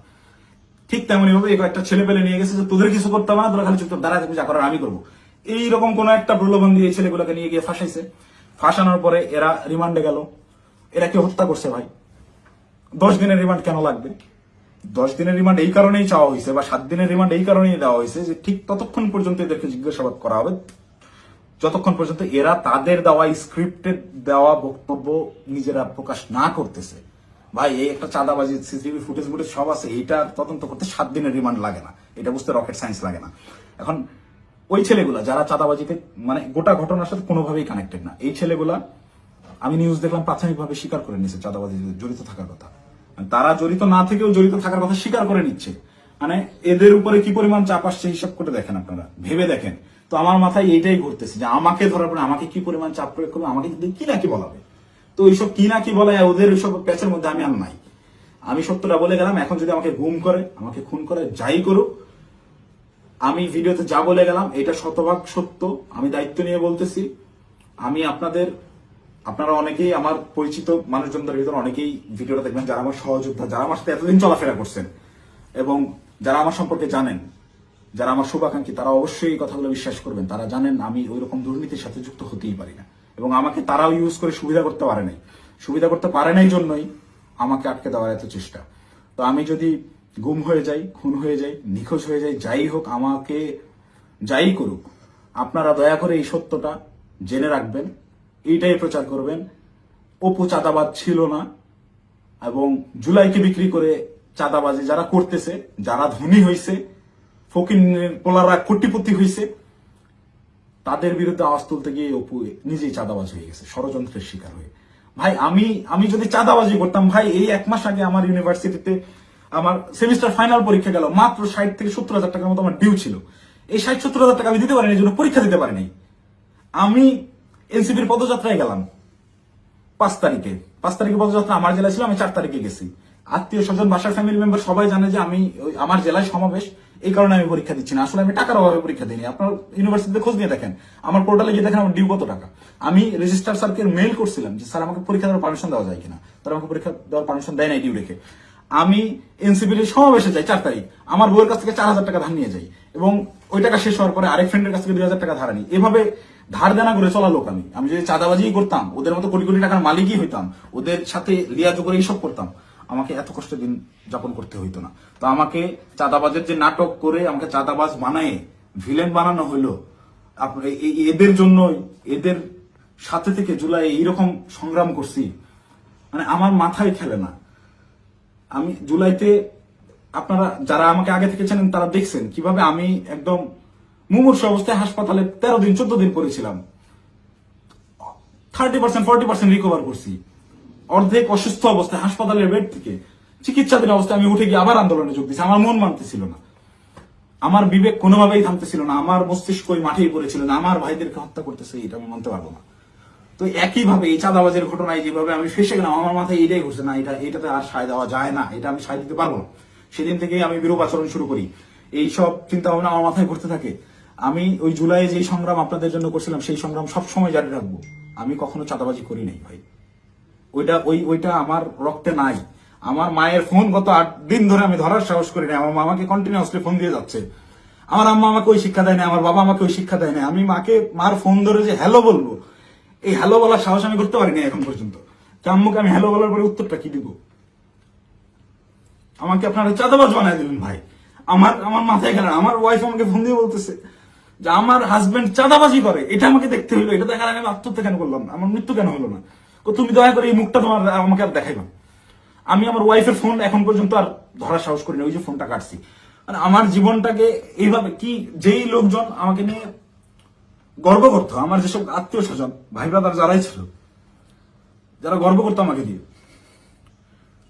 ঠিক তেমনি ভাবে একটা ছেলে পেলে নিয়ে গেছে যে তোদের কিছু করতে হবে না, তোরা খালি চুপচাপ দাঁড়ায় থাকবি, যা করার আমি করবো। এইরকম কোন একটা প্রলোভন দিয়ে এই ছেলেগুলোকে নিয়ে গিয়ে ফাঁসাইছে। ফাঁসানোর পরে এরা রিমান্ডে গেল। এরা কেউ হত্যা করছে ভাই, 10 দিনের রিমান্ড কেন লাগবে? 10 দিনের রিমান্ড এই কারণেই চাওয়া হয়েছে বা 7 দিনের রিমান্ড এই কারণেই দেওয়া হয়েছে যে ঠিক ততক্ষণ পর্যন্ত এদেরকে জিজ্ঞাসাবাদ করা হবে যতক্ষণ পর্যন্ত এরা তাদের দেওয়া স্ক্রিপ্টেড দেওয়া বক্তব্য নিজেরা প্রকাশ না করতেছে। ভাই এই একটা চাঁদাবাজি সিসিটিভি ফুটেজ সব আছে, এইটা তদন্ত করতে 7 দিনের রিমান্ড লাগে না, এটা বুঝতে রকেট সায়েন্স লাগে না। এখন ওই ছেলেগুলা যারা চাঁদাবাজিতে মানে গোটা ঘটনার সাথে কোনোভাবেই কানেক্টেড না, এই ছেলেগুলা আমি নিউজ দেখলাম প্রাথমিকভাবে স্বীকার করে নিচ্ছে চাঁদাবাজিতে জড়িত থাকার কথা। তারা জড়িত না থেকেও জড়িত থাকার কথা স্বীকার করে নিচ্ছে। মানে এদের উপরে কি পরিমাণ চাপ আসছে হিসাব করে দেখেন, আপনারা ভেবে দেখেন। তো আমার মাথায় এইটাই ঘুরতেছে যে আমাকে ধরার পরে আমাকে কি পরিমাণ চাপ প্রয়োগ করবে, আমাকে কি না কি বলাবে। তো এইসব কি না কি বলে ওদের ওইসব প্যাচের মধ্যে আমি আর নাই। আমি সত্যটা বলে গেলাম, এখন যদি আমাকে গুম করে, আমাকে খুন করে, যাই করুক, আমি ভিডিওতে যা বলে গেলাম এটা শতভাগ সত্য, আমি দায়িত্ব নিয়ে বলতেছি। আমি আপনারা অনেকেই আমার পরিচিত মানুষজনদের ভিতরে অনেকেই ভিডিওটা দেখবেন যারা আমার সহযোদ্ধা, যারা আমার সাথে এতদিন চলাফেরা করছেন এবং যারা আমার সম্পর্কে জানেন, যারা আমার শুভাকাঙ্ক্ষী, তারা অবশ্যই এই কথাগুলো বিশ্বাস করবেন। তারা জানেন আমি ওই রকম দুর্নীতির সাথে যুক্ত হতেই পারি না এবং আমাকে তারাও ইউজ করে সুবিধা করতে পারে নাই। সুবিধা করতে পারে নাই জন্যই আমাকে আটকে দেওয়ার এত চেষ্টা। তো আমি যদি গুম হয়ে যাই, খুন হয়ে যাই, নিখোঁজ হয়ে যাই, যাই হোক, আমাকে যাই করুক, আপনারা দয়া করে এই সত্যটা জেনে রাখবেন, এইটাই প্রচার করবেন। অপু চাঁদাবাজ ছিল না এবং জুলাইকে বিক্রি করে চাঁদাবাজি যারা করতেছে, যারা ধনী হয়েছে, ফকিরের পোলারা কোটিপতি হয়েছে, তাদের বিরুদ্ধে আওয়াজ তুলতে গিয়ে অপু নিজেই চাঁদাবাজ হয়ে গেছে, ষড়যন্ত্রের শিকার হয়ে। ভাই আমি যদি চাঁদাবাজি করতাম, ভাই এই 1 মাস আগে আমার ইউনিভার্সিটিতে আমার সেমিস্টার ফাইনাল পরীক্ষা গেল, মাত্র 60 থেকে 70,000 টাকার মতো আমার ডিউ ছিল। এই 60-70,000 টাকা আমি দিতে পারিনি, এই জন্য পরীক্ষা দিতে পারিনি। আমি এনসিপির পদযাত্রায় গেলাম 5 তারিখে পদযাত্রা আমার জেলায় ছিল, আমি 4 তারিখে গেছি। আত্মীয় স্বজন, বাসার ফ্যামিলি মেম্বার সবাই জানে যে আমি আমার জেলায় সমাবেশ, এই কারণে আমি পরীক্ষা দিচ্ছি না। আসলে আমি টাকার অভাবে পরীক্ষা দিইনি। আপনার ইউনিভার্সিটিতে খোঁজ নিয়ে দেখেন, আমার পোর্টালে গিয়ে দেখেন আমার ডিউ কত টাকা। আমি রেজিস্ট্রার স্যারকে মেইল করছিলাম যে স্যার আমাকে পরীক্ষা দেওয়ার পারমিশন দেওয়া যায় কিনা, তারা আমাকে পরীক্ষা দেওয়ার পারমিশন দেয় নাই ডিউ রেখে। আমি এনসিপির সমাবেশে যাই 4 তারিখ, আমার বউয়ের কাছ থেকে 4,000 টাকা ধার নিয়ে যাই এবং ওই টাকা শেষ হওয়ার পরে আরেক ফ্রেন্ডের কাছ থেকে 2,000 টাকা ধার আনি। এভাবে ধার দেনা করে চলা লোক আমি যদি চাঁদাবাজি করতাম, ওদের মতো কোটি কোটি টাকার মালিকই হইতাম, ওদের সাথে লিয়াজো করে এইসব করতাম, আমাকে এত কষ্ট দিন যাপন করতে হইতো না। তো আমাকে চাঁদাবাজের যে নাটক করে আমাকে চাঁদাবাজ বানায় ভিলেন বানানো হইলো, এদের জন্যই, এদের সাথে থেকে জুলাই এইরকম সংগ্রাম করছি, মানে আমার মাথায় খেলে না। আমি জুলাইতে, আপনারা যারা আমাকে আগে থেকে চেনেন তারা দেখছেন কিভাবে আমি একদম মুমূর্ষু অবস্থায় হাসপাতালে 13 দিন 14 দিন পড়েছিলাম। 30% 40% রিকভার করছি। অর্ধেক অসুস্থ অবস্থায় হাসপাতালের বেড থেকে চিকিৎসাধীন অবস্থায় আমি উঠে গিয়ে আবার আন্দোলনে যোগ দিয়েছি। আমার মন মানতেছিল না, আমার বিবেক কোনোভাবেই থামতেছিল না, আমার মস্তিষ্ক ওই মাঠেই পড়েছিল না, আমার ভাইদেরকে হত্যা করতেছে, এটা আমি মানতে পারবো না। তো একইভাবে এই চাঁদাবাজের ঘটনায় যেভাবে আমি ফেসে গেলাম, আমার মাথায় এটাই ঘুরছে, না এটাতে আর সায় দেওয়া যায় না, এটা আমি সায় দিতে পারবো না। সেদিন থেকেই আমি বিরূপ আচরণ শুরু করি, এইসব চিন্তা ভাবনা আমার মাথায় ঘুরতে থাকে। আমি ওই জুলাই যেই সংগ্রাম আপনাদের জন্য করছিলাম সেই সংগ্রাম সবসময় জারি রাখবো। আমি কখনো চাঁদাবাজি করি নাই ভাই, ওইটা আমার রক্তে নাই। আমার মায়ের ফোন গত 8 দিন ধরে আমি ধরার সাহস করি না। আমার মামাকে কন্টিনিউয়াসলি ফোন দিয়ে যাচ্ছে। আমার আম্মা আমাকে ওই শিক্ষা দেয় না, আমার বাবা আমাকে ওই শিক্ষা দেয় না। আমি মার ফোন ধরে যে হ্যালো বলবো, এই হ্যালো বলার সাহস আমি করতে পারিনি এখন পর্যন্ত। আম্মুকে আমি হ্যালো বলার পরে উত্তরটা কি দিব? আমাকে আপনারা চাঁদাবাজ বানায় দিলেন ভাই। আমার মাথায় গেল। আমার ওয়াইফ আমাকে ফোন দিয়ে বলতেছে যে আমার হাজবেন্ড চাঁদাবাজি করে, এটা আমাকে দেখতে হইলো। এটা দেখার আগে আমি আত্মহত্যা কেন করলাম না, আমার মৃত্যু কেন হলো না? তুমি দয়া করে এই মুখটা তোমার আমাকে আর দেখাইবা। আমি আমার ওয়াইফের ফোন এখন পর্যন্ত আর ধরার সাহস করি না, ওই যে ফোনটা কাটছি। মানে আমার জীবনটাকে এইভাবে কি, যেই লোকজন আমাকে নিয়ে গর্ব করতো, আমার যেসব আত্মীয় স্বজন ভাই ব্রাদার যারাই ছিল, যারা গর্ব করতো আমাকে দিয়ে,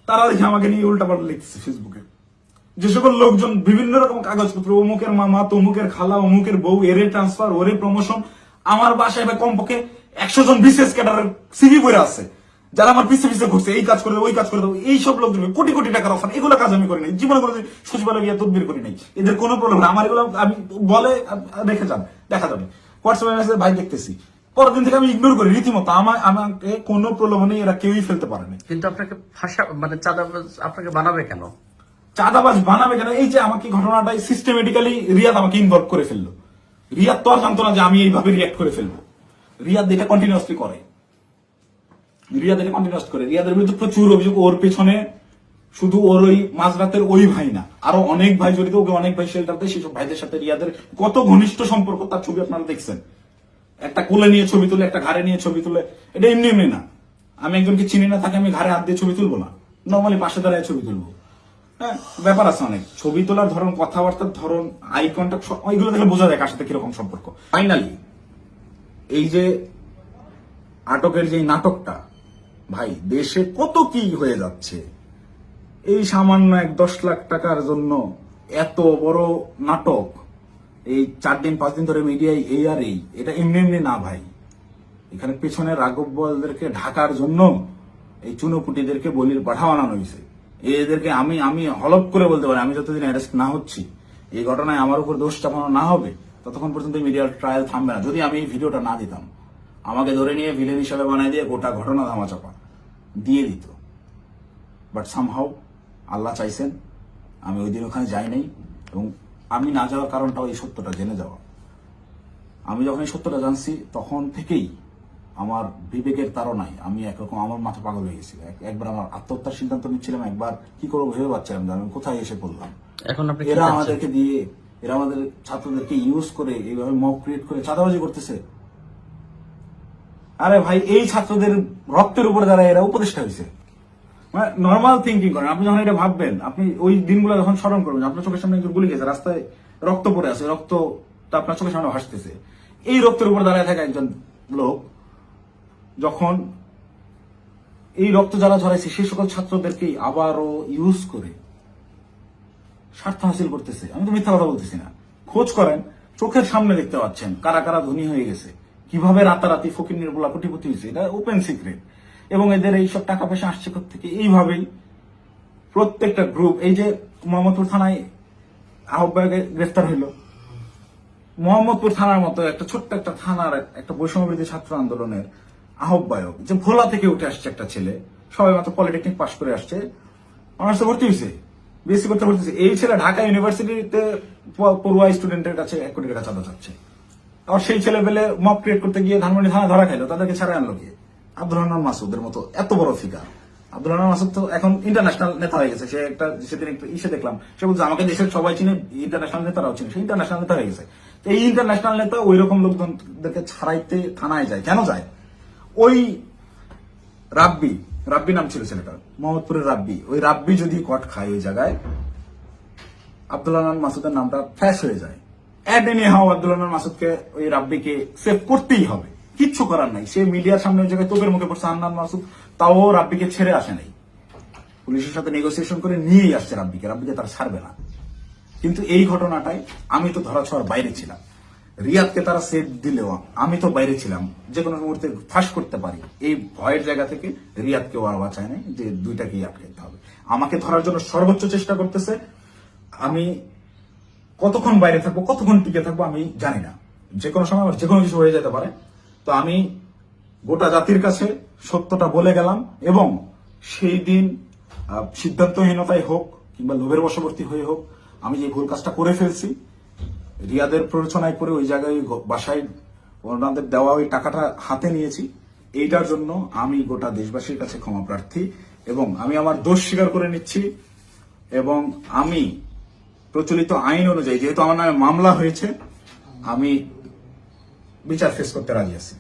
তারা দেখে আমাকে নিয়ে উল্টাপাল্টা লিখতেছে ফেসবুকে। যে সকল লোকজন বিভিন্ন রকম কাগজপত্র, অমুকের মামা, তমুকের খালা, অমুকের বউ, এরে ট্রান্সফার, ওরে প্রমোশন, আমার বাসায় কমপক্ষে 100 জন বিসিএস ক্যাডারের সিভি বইরা আছে, যারা আমার পিছে পিছে ঘুরছে, এই কাজ করে দেবো, ওই কাজ করে দেবো। এইসব লোকজন কোটি কোটি টাকার অফার, এগুলো কাজ আমি করি নাই জীবনে, করে সচিবালয় গিয়ে তদবির করি নাই। এদের কোনো প্রবলেম না। আমার এগুলো আমি বলে রেখে যান, দেখা যাবে হোয়াটসঅ্যাপে মেসেজ, ভাই দেখতেছি, পরের দিন থেকে আমি ইগনোর করি রীতিমতো। আমাকে কোনো প্রলোভনে এরা কেউই ফেলতে পারেনি। কিন্তু আপনাকে মানে চাঁদাবাজ আপনাকে বানাবে কেন? চাঁদাবাজ বানাবে কেন? এই যে আমাকে ঘটনাটাই সিস্টেমেটিক্যালি রিয়াদ আমাকে ইনভলভ করে ফেললো। রিয়াদ তো আর জানতো না যে আমি এইভাবে রিয়াক্ট করে ফেলবো। রিয়াদ এটা কন্টিনিউয়াসলি করে। রিয়াদের বিরুদ্ধে প্রচুর অভিযোগ। ওর পেছনে শুধু ওর ওই মাঝরাতের ওই ভাই না, আরো অনেক ভাই জড়িত। ওকে অনেক ভাই শেল্টারতে, সেসব ভাইদের সাথে রিয়াদের কত ঘনিষ্ঠ সম্পর্ক, তার ছবি আপনারা দেখছেন। একটা কোলে নিয়ে ছবি তুলে, একটা ঘাড়ে নিয়ে ছবি তুলে। এটা এমনি এমনি না। আমি একজনকে চিনি না, তাকে আমি ঘাড়ে হাত দিয়ে ছবি তুলবো না, নর্মালি পাশে দাঁড়ায় ছবি তুলবো। হ্যাঁ, ব্যাপার আছে অনেক। ছবি তোলার ধরন, কথাবার্তার ধরন, আই কন্ট্যাক্ট, ওইগুলো দেখলে বোঝা যায় কার সাথে কিরকম সম্পর্ক। ফাইনালি এই যে আটকের যে নাটকটা, ভাই দেশে কত কি হয়ে যাচ্ছে। এই সামান্য 10 লাখ টাকার জন্য এত বড় নাটক, এই 4 দিন 5 দিন ধরে মিডিয়ায় এই আর এই, এটা এমনি এমনি না ভাই। এখানে পেছনে রাঘব বলদেরকে ঢাকার জন্য এই চুনোপুটিদেরকে বলির পাঠা বানানো হয়েছে। এদেরকে আমি হলপ করে বলতে পারি, আমি যতদিন অ্যারেস্ট না হচ্ছি, এই ঘটনায় আমার উপর দোষ চাপানো না হবে, ততক্ষণ পর্যন্ত মিডিয়ার ট্রায়াল থামবে না। যদি আমি এই ভিডিওটা না দিতাম, আমাকে ধরে নিয়ে ভিলেন হিসাবে বানাই দিয়ে গোটা ঘটনা ধামাচাপা দিয়ে দিত। বাট সামহাউ আল্লাহ চাইছেন আমি ওই দিন ওখানে যাই নাই, এবং আমি না যাওয়ার কারণটাও এই সত্যটা জেনে যাওয়া। আমি যখন এই সত্যটা জানছি, তখন থেকেই আমার বিবেকের তাড়নায় আমি একরকম আমার মাথা পাগল হয়ে গেছিল। একবার আমার আত্মহত্যার সিদ্ধান্ত নিচ্ছিলাম, একবার কি করবো ভেবে পাচ্ছিলাম যে আমি কোথায় এসে পড়লাম। এখন আপনি এরা আমাদেরকে দিয়ে, এরা আমাদের ছাত্রদেরকে ইউজ করে এইভাবে মব ক্রিয়েট করে চাঁদাবাজি করতেছে। আরে ভাই, এই ছাত্রদের রক্তের উপরে যারা এরা উপদেষ্টা হয়েছে, মানে নর্মাল থিঙ্কিং করেন। আপনি যখন এটা ভাববেন, আপনি ওই দিনগুলো যখন স্মরণ করবেন, আপনার চোখের সামনে একজন গুলি গেছে, রাস্তায় রক্ত পড়ে আছে, রক্তটা আপনার চোখের সামনে ভাসতেছে। এই রক্তের উপর দাঁড়ায় থাকা একজন লোক যখন এই রক্ত যারা ঝরাইছে সেই সকল ছাত্রদেরকেই আবারও ইউজ করে স্বার্থ হাসিল করতেছে। আমি তো মিথ্যা কথা বলতেছি না। খোঁজ করেন, চোখের সামনে দেখতে পাচ্ছেন কারা কারা ধনী হয়ে গেছে, কিভাবে রাতারাতি ফকির নির্মলা কোটিপতি হয়েছে। এটা ওপেন সিক্রেট। এবং এদের এইসব টাকা পয়সা আসছে থেকে এইভাবেই প্রত্যেকটা গ্রুপ। এই যে মোহাম্মদপুর থানায় আহ্বায়ক গ্রেফতার হইল, মোহাম্মদপুর থানার মতো একটা ছোট্ট একটা থানার একটা বৈষম্যবিরোধী ছাত্র আন্দোলনের আহ্বায়ক, যে ভোলা থেকে উঠে আসছে একটা ছেলে, সবাই মাত্র পলিটেকনিক পাশ করে আসছে, অনার্সে ভর্তি হয়েছে, বিএসসি করতে ভর্তি হয়েছে। এই ছেলে ঢাকা ইউনিভার্সিটিতে পড়ুয়া স্টুডেন্টের কাছে 1 কোটি টাকা চাঁদা চাচ্ছে। আর সেই ছেলে পেলে মব ক্রিয়েট করতে গিয়ে ধানমন্ডি থানা ধরা খাইলো, তাদেরকে ছাড়া আনলো গিয়ে। আব্দুল রহমান মাসুদের মতো এত বড় ফিগার। আব্দুল রহমান মাসুদ তো এখন ইন্টারন্যাশনাল নেতা হয়ে গেছে। সে একটা সেদিন একটা ইসে দেখলাম, সে বলছে আমাকে দেশের সবাই চিনে, ইন্টারন্যাশনাল নেতারাও চিনে, সে ইন্টারন্যাশনাল নেতা হয়ে গেছে। এই ইন্টারন্যাশনাল নেতা ওই রকম লোকজনদেরকে ছাড়াইতে থানায় যায় কেন যায়? ওই রাব্বি নাম ছিল ছেলেটার, মোহাম্মদপুরের রাব্বি, ওই রাব্বি যদি কট খায় ওই জায়গায়, আব্দুল রহমান মাসুদের নামটা ফ্ল্যাশ হয়ে যায়। আব্দুল রহমান মাসুদকে, ওই রাব্বিকে সেভ করতেই হবে, কিচ্ছু করার নাই। সে মিডিয়ার সামনে ওই জায়গায় তোপের মুখে পড়ছে আন্নান মাসুদ, তাও রাব্বিকে ছেড়ে আসে নাই। পুলিশের সাথে নেগোসিয়েশন করে নিয়েই আসছে রাব্বিকে তারা ছাড়বে না। কিন্তু এই ঘটনাটাই আমি তো ধরাছোঁয়ার বাইরে ছিলাম। রিয়াদকে তারা সেভ দিলেও আমি তো বাইরে ছিলাম, যে কোনো মুহূর্তে ফাঁস করতে পারি। এই ভয়ের জায়গা থেকে রিয়াদকেও আর বাঁচায় নাই যে দুইটাকেই আটকাইতে হবে। আমাকে ধরার জন্য সর্বোচ্চ চেষ্টা করতেছে। আমি কতক্ষণ বাইরে থাকবো, কতক্ষণ টিকে থাকবো আমি জানি না। যে কোনো সময় আমার যে কোনো কিছু হয়ে যেতে পারে। তো আমি গোটা জাতির কাছে সত্যটা বলে গেলাম, এবং সেই দিন সিদ্ধান্তহীনতায় হোক কিংবা লোভের বশবর্তী হয়ে হোক, আমি যে ভুল কাজটা করে ফেলছি, রিয়াদের প্ররোচনায় করে ওই জায়গায় বাসায় ওনাদের দেওয়া ওই টাকাটা হাতে নিয়েছি, এইটার জন্য আমি গোটা দেশবাসীর কাছে ক্ষমা প্রার্থী, এবং আমি আমার দোষ স্বীকার করে নিচ্ছি। এবং আমি প্রচলিত আইন অনুযায়ী, যেহেতু আমার নামে মামলা হয়েছে, আমি বিচার ফেস করতে রাজি আছি।